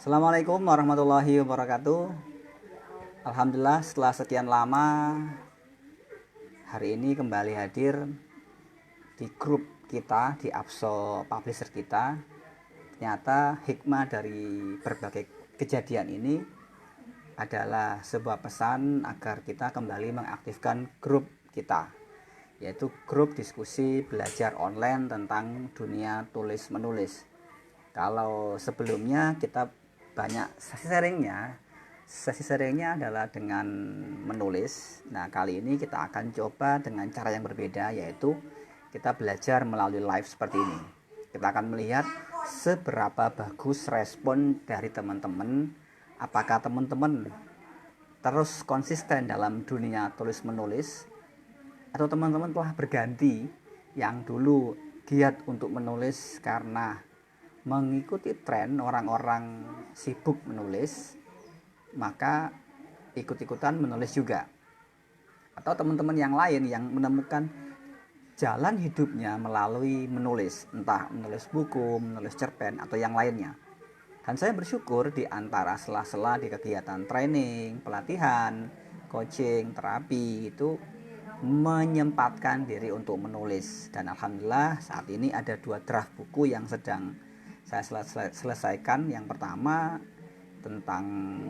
Assalamualaikum warahmatullahi wabarakatuh. Alhamdulillah setelah sekian lama hari ini kembali hadir di grup kita, di Abso Publisher kita. Ternyata hikmah dari berbagai kejadian ini adalah sebuah pesan agar kita kembali mengaktifkan grup kita, yaitu grup diskusi belajar online tentang dunia tulis menulis. Kalau sebelumnya kita banyak sesi sharingnya adalah dengan menulis. Nah, kali ini kita akan coba dengan cara yang berbeda, yaitu kita belajar melalui live seperti ini. Kita akan melihat seberapa bagus respon dari teman-teman. Apakah teman-teman terus konsisten dalam dunia tulis menulis, atau teman-teman telah berganti yang dulu giat untuk menulis karena mengikuti tren orang-orang sibuk menulis, maka ikut-ikutan menulis juga. Atau teman-teman yang lain yang menemukan jalan hidupnya melalui menulis, entah menulis buku, menulis cerpen, atau yang lainnya. Dan saya bersyukur di antara sela-sela di kegiatan training, pelatihan, coaching, terapi itu menyempatkan diri untuk menulis. Dan alhamdulillah saat ini ada 2 draft buku yang sedang saya selesaikan. Yang pertama tentang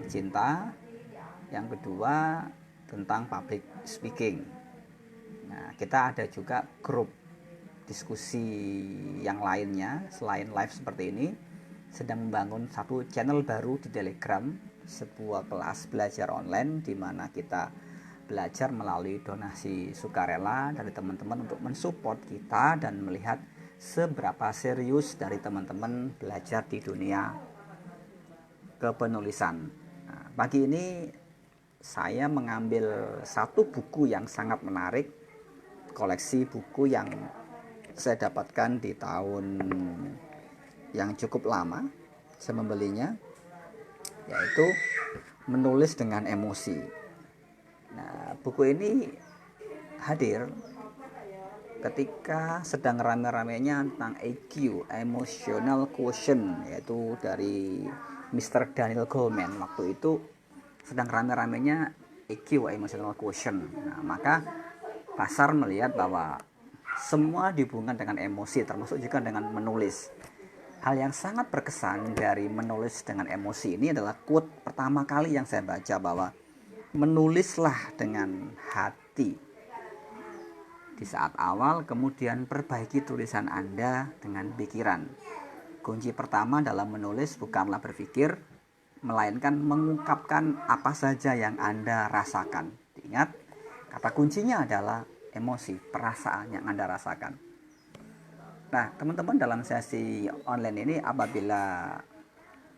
cinta, yang kedua tentang public speaking. Nah, kita ada juga grup diskusi yang lainnya selain live seperti ini, sedang membangun satu channel baru di Telegram, sebuah kelas belajar online di mana kita belajar melalui donasi sukarela dari teman-teman untuk mensupport kita dan melihat seberapa serius dari teman-teman belajar di dunia kepenulisan. Nah, pagi ini saya mengambil satu buku yang sangat menarik, koleksi buku yang saya dapatkan di tahun yang cukup lama saya membelinya, yaitu Menulis dengan Emosi. Nah, buku ini hadir ketika sedang rame-ramenya tentang EQ, Emotional Quotient, yaitu dari Mr. Daniel Goleman. Waktu itu sedang rame-ramenya EQ, Emotional Quotient. Nah, maka pasar melihat bahwa semua dihubungkan dengan emosi, termasuk juga dengan menulis. Hal yang sangat berkesan dari Menulis dengan Emosi ini adalah quote pertama kali yang saya baca, bahwa menulislah dengan hati di saat awal, kemudian perbaiki tulisan Anda dengan pikiran. Kunci pertama dalam menulis bukanlah berpikir, melainkan mengungkapkan apa saja yang Anda rasakan. Ingat, kata kuncinya adalah emosi, perasaan yang Anda rasakan. Nah, teman-teman, dalam sesi online ini apabila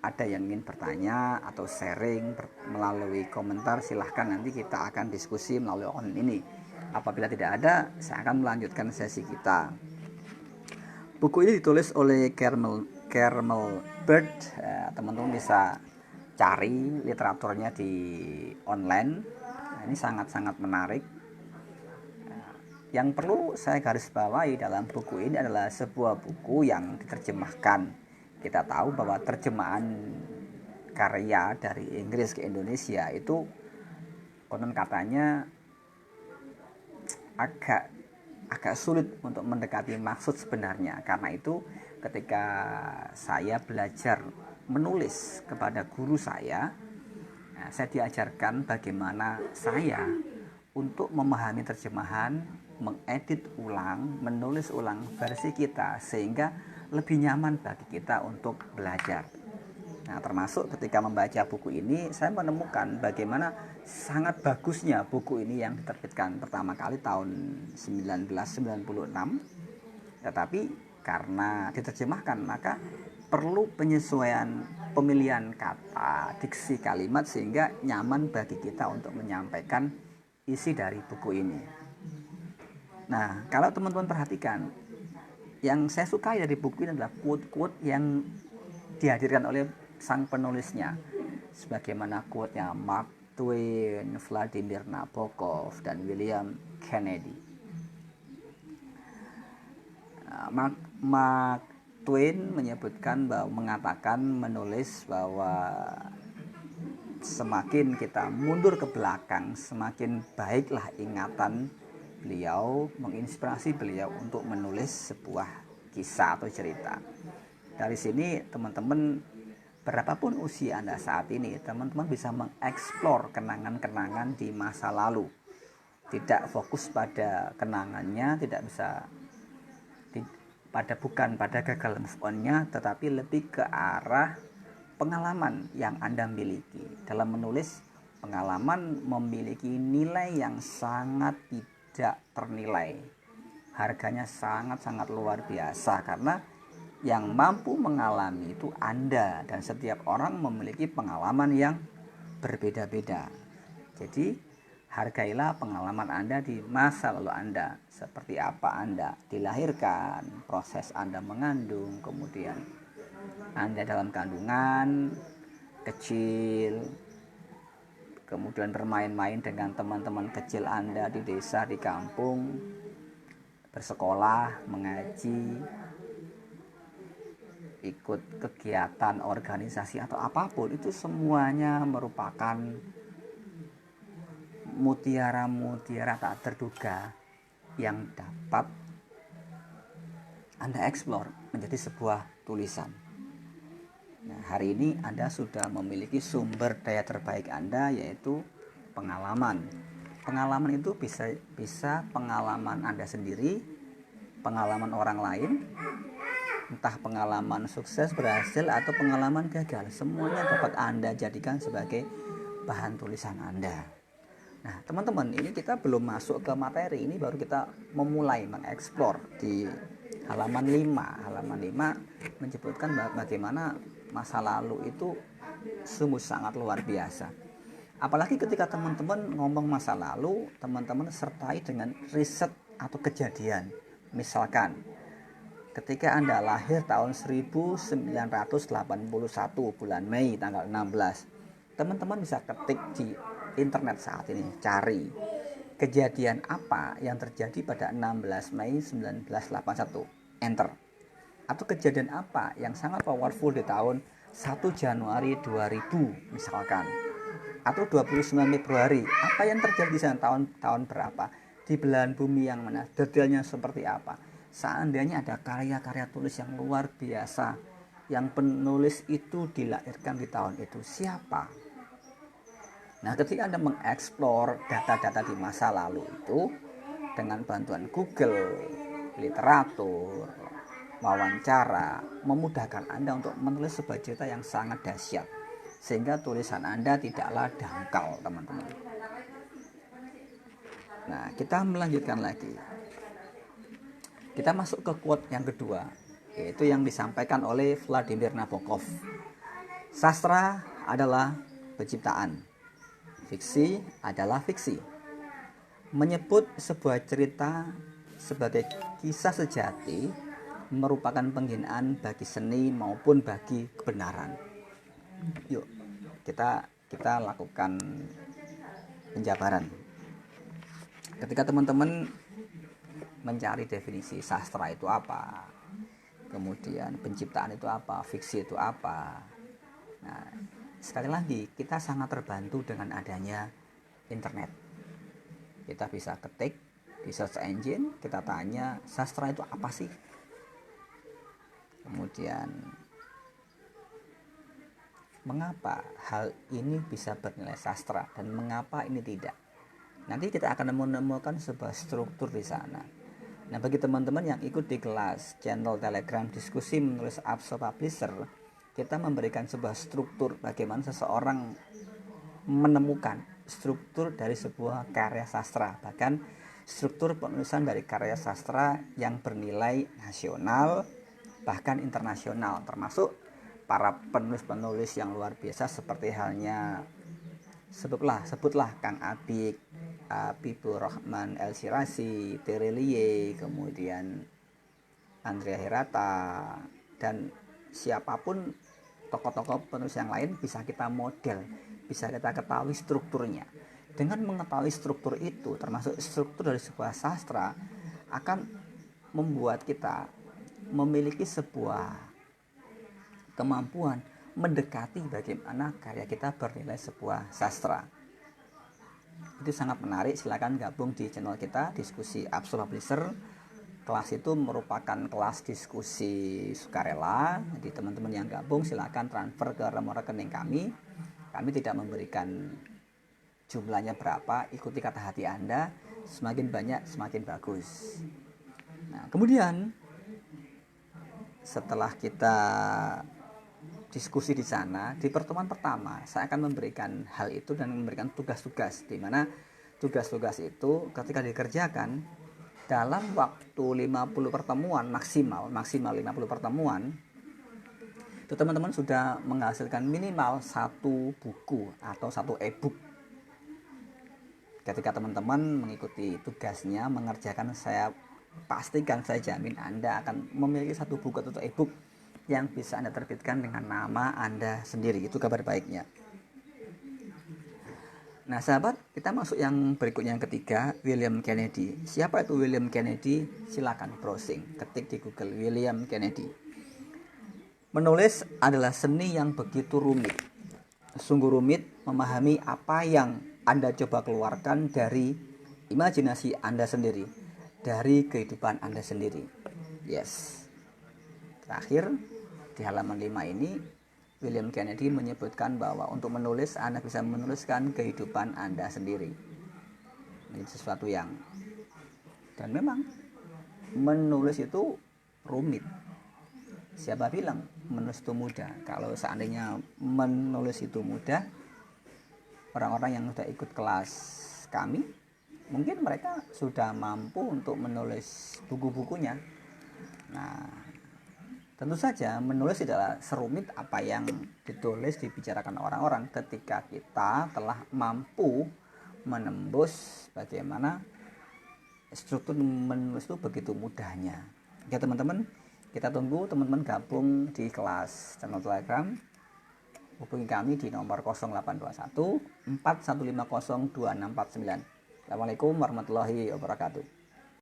ada yang ingin bertanya atau sharing melalui komentar, silahkan, nanti kita akan diskusi melalui online ini. Apabila tidak ada, saya akan melanjutkan sesi kita. Buku ini ditulis oleh Carmel Bird. Teman-teman bisa cari literaturnya di online. Nah, ini sangat-sangat menarik. Yang perlu saya garis bawahi dalam buku ini adalah sebuah buku yang diterjemahkan. Kita tahu bahwa terjemahan karya dari Inggris ke Indonesia itu konon katanya agak sulit untuk mendekati maksud sebenarnya. Karena itu ketika saya belajar menulis kepada guru saya diajarkan bagaimana saya untuk memahami terjemahan, mengedit ulang, menulis ulang versi kita sehingga lebih nyaman bagi kita untuk belajar. Nah, termasuk ketika membaca buku ini, saya menemukan bagaimana sangat bagusnya buku ini yang diterbitkan pertama kali tahun 1996. Tetapi karena diterjemahkan, maka perlu penyesuaian pemilihan kata, diksi kalimat sehingga nyaman bagi kita untuk menyampaikan isi dari buku ini. Nah, kalau teman-teman perhatikan, yang saya sukai dari buku ini adalah quote-quote yang dihadirkan oleh sang penulisnya, sebagaimana quote-nya Mark Twain, Vladimir Nabokov, dan William Kennedy. Mark Twain menyebutkan mengatakan menulis bahwa semakin kita mundur ke belakang, semakin baiklah ingatan beliau, menginspirasi beliau untuk menulis sebuah kisah atau cerita. Dari sini teman-teman, berapapun usia Anda saat ini, teman-teman bisa mengeksplor kenangan-kenangan di masa lalu. Tidak fokus pada kenangannya, tidak bisa bukan pada gagal move on-nya, tetapi lebih ke arah pengalaman yang Anda miliki. Dalam menulis, pengalaman memiliki nilai yang sangat tidak ternilai. Harganya sangat-sangat luar biasa, karena yang mampu mengalami itu Anda, dan setiap orang memiliki pengalaman yang berbeda-beda. Jadi hargailah pengalaman Anda di masa lalu Anda. Seperti apa Anda dilahirkan, proses Anda mengandung, kemudian Anda dalam kandungan kecil, kemudian bermain-main dengan teman-teman kecil Anda di desa, di kampung, bersekolah, mengaji, ikut kegiatan organisasi atau apapun, itu semuanya merupakan mutiara-mutiara tak terduga yang dapat Anda eksplor menjadi sebuah tulisan. Nah, hari ini Anda sudah memiliki sumber daya terbaik Anda, yaitu pengalaman. Pengalaman itu bisa pengalaman Anda sendiri, pengalaman orang lain, entah pengalaman sukses, berhasil, atau pengalaman gagal. Semuanya dapat Anda jadikan sebagai bahan tulisan Anda. Nah, teman-teman, ini kita belum masuk ke materi. Ini baru kita memulai mengeksplor di halaman 5. Halaman 5 menyebutkan bagaimana masa lalu itu sungguh sangat luar biasa. Apalagi ketika teman-teman ngomong masa lalu, teman-teman sertai dengan riset atau kejadian. Misalkan ketika Anda lahir tahun 1981 bulan Mei tanggal 16, teman-teman bisa ketik di internet saat ini, cari kejadian apa yang terjadi pada 16 Mei 1981, enter. Atau kejadian apa yang sangat powerful di tahun 1 Januari 2000 misalkan, atau 29 Februari, apa yang terjadi di sana, tahun berapa, di belahan bumi yang mana, detailnya seperti apa. Seandainya ada karya-karya tulis yang luar biasa, yang penulis itu dilahirkan di tahun itu, siapa? Nah, ketika Anda mengeksplor data-data di masa lalu itu dengan bantuan Google, literatur, wawancara, memudahkan Anda untuk menulis sebuah cerita yang sangat dahsyat, sehingga tulisan Anda tidaklah dangkal, teman-teman. Nah, kita melanjutkan lagi. Kita masuk ke quote yang kedua, yaitu yang disampaikan oleh Vladimir Nabokov. Sastra adalah penciptaan, fiksi adalah fiksi. Menyebut sebuah cerita sebagai kisah sejati merupakan penghinaan bagi seni maupun bagi kebenaran. Yuk, kita lakukan penjabaran. Ketika teman-teman mencari definisi sastra itu apa, kemudian penciptaan itu apa, fiksi itu apa. Nah, sekali lagi, kita sangat terbantu dengan adanya internet. Kita bisa ketik di search engine, kita tanya sastra itu apa sih? Kemudian mengapa hal ini bisa bernilai sastra dan mengapa ini tidak? Nanti kita akan menemukan sebuah struktur di sana. Nah, bagi teman-teman yang ikut di kelas channel Telegram diskusi menulis Abso Publisher, kita memberikan sebuah struktur bagaimana seseorang menemukan struktur dari sebuah karya sastra, bahkan struktur penulisan dari karya sastra yang bernilai nasional bahkan internasional, termasuk para penulis-penulis yang luar biasa seperti halnya sebutlah Kang Abik, Habibur Rahman El Shirazi, Terelie, kemudian Andrea Hirata, dan siapapun tokoh-tokoh penulis yang lain bisa kita model, bisa kita ketahui strukturnya. Dengan mengetahui struktur itu, termasuk struktur dari sebuah sastra, akan membuat kita memiliki sebuah kemampuan mendekati bagaimana karya kita bernilai sebuah sastra. Itu sangat menarik, silakan gabung di channel kita Diskusi Absol Publisher. Kelas itu merupakan kelas diskusi sukarela. Jadi teman-teman yang gabung silakan transfer ke nomor rekening kami. Kami tidak memberikan jumlahnya berapa, ikuti kata hati Anda. Semakin banyak semakin bagus. Nah, kemudian setelah kita diskusi di sana, di pertemuan pertama saya akan memberikan hal itu dan memberikan tugas-tugas, di mana tugas-tugas itu ketika dikerjakan dalam waktu 50 pertemuan maksimal 50 pertemuan, itu teman-teman sudah menghasilkan minimal satu buku atau satu e-book. Ketika teman-teman mengikuti tugasnya, mengerjakan, saya pastikan, saya jamin Anda akan memiliki satu buku atau e-book yang bisa Anda terbitkan dengan nama Anda sendiri. Itu kabar baiknya. Nah sahabat, kita masuk yang berikutnya, yang ketiga, William Kennedy. Siapa itu William Kennedy? Silakan browsing, ketik di Google William Kennedy. Menulis adalah seni yang begitu rumit. Sungguh rumit memahami apa yang Anda coba keluarkan dari imajinasi Anda sendiri, dari kehidupan Anda sendiri. Yes. Terakhir, di halaman 5 ini William Kennedy menyebutkan bahwa untuk menulis Anda bisa menuliskan kehidupan Anda sendiri. Ini sesuatu yang, dan memang menulis itu rumit. Siapa bilang menulis itu mudah? Kalau seandainya menulis itu mudah, orang-orang yang sudah ikut kelas kami mungkin mereka sudah mampu untuk menulis buku-bukunya. Nah, tentu saja menulis adalah serumit apa yang ditulis, dibicarakan orang-orang, ketika kita telah mampu menembus bagaimana struktur menulis itu begitu mudahnya. Oke teman-teman, kita tunggu teman-teman gabung di kelas channel Telegram. Hubungi kami di nomor 0821 4150 2649. Assalamualaikum warahmatullahi wabarakatuh.